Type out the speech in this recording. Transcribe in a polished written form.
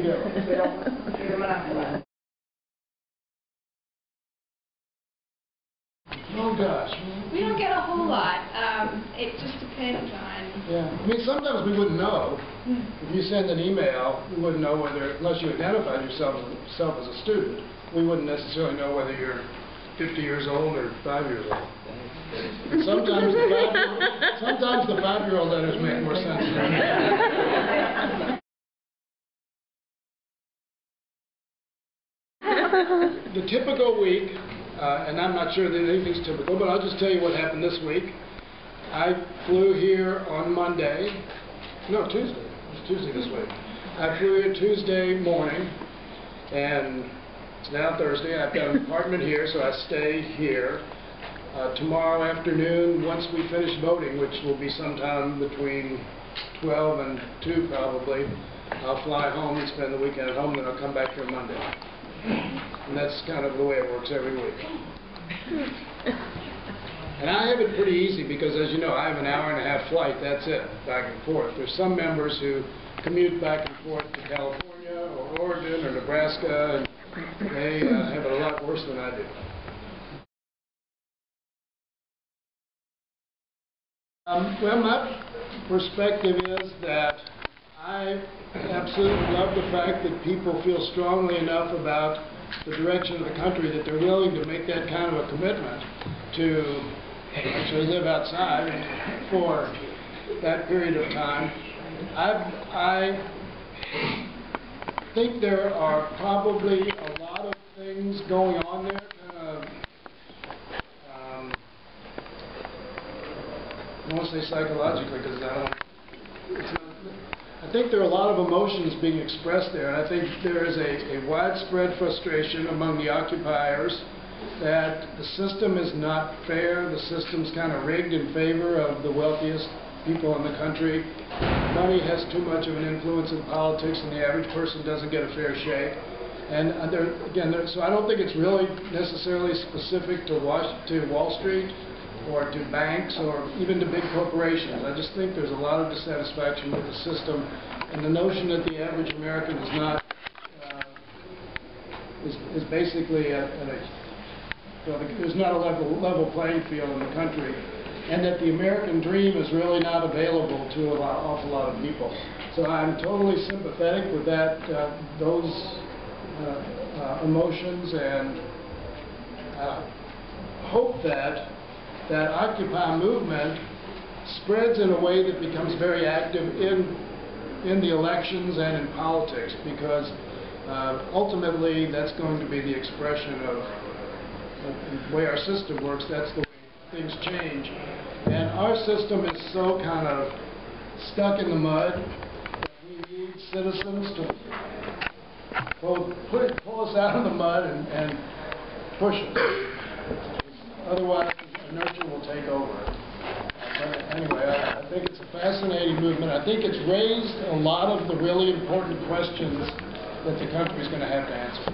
go. Oh gosh. We don't get a whole lot. It just depends on... Yeah. I mean, sometimes we wouldn't know. If you send an email, we wouldn't know whether, unless you identified yourself as a student, we wouldn't necessarily know whether you're 50 years old or 5 years old. And sometimes the 5-year-old letters make more sense than the typical week, and I'm not sure that anything's typical, but I'll just tell you what happened this week. I flew here on Monday. No, Tuesday. It was Tuesday this week. I flew here Tuesday morning, and it's now Thursday. I've got an apartment here, so I stay here. Tomorrow afternoon, once we finish voting, which will be sometime between 12 and 2 probably, I'll fly home and spend the weekend at home, then I'll come back here Monday. And that's kind of the way it works every week. And I have it pretty easy because, as you know, I have an hour-and-a-half flight, that's it, back and forth. There's some members who commute back and forth to California or Oregon or Nebraska, and they have it a lot worse than I do. Well, my perspective is that I absolutely love the fact that people feel strongly enough about the direction of the country that they're willing to make that kind of a commitment to actually live outside for that period of time. I think there are probably a lot of things going on there, I don't want to say psychologically because I think there are a lot of emotions being expressed there, and I think there is a widespread frustration among the occupiers that the system is not fair, the system's kind of rigged in favor of the wealthiest people in the country. Money has too much of an influence in politics, and the average person doesn't get a fair shake. And so I don't think it's really necessarily specific to Wall Street or to banks or even to big corporations. I just think there's a lot of dissatisfaction with the system, and the notion that the average American is not is basically there's not a level playing field in the country, and that the American dream is really not available to an awful lot of people. So I'm totally sympathetic with those emotions, and hope that Occupy movement spreads in a way that becomes very active in the elections and in politics, because ultimately that's going to be the expression of the way our system works. That's the way things change. And our system is so kind of stuck in the mud that we need citizens to pull us out of the mud and push us. Otherwise, inertia will take over. But anyway, I think it's a fascinating movement. I think it's raised a lot of the really important questions that the country is going to have to answer.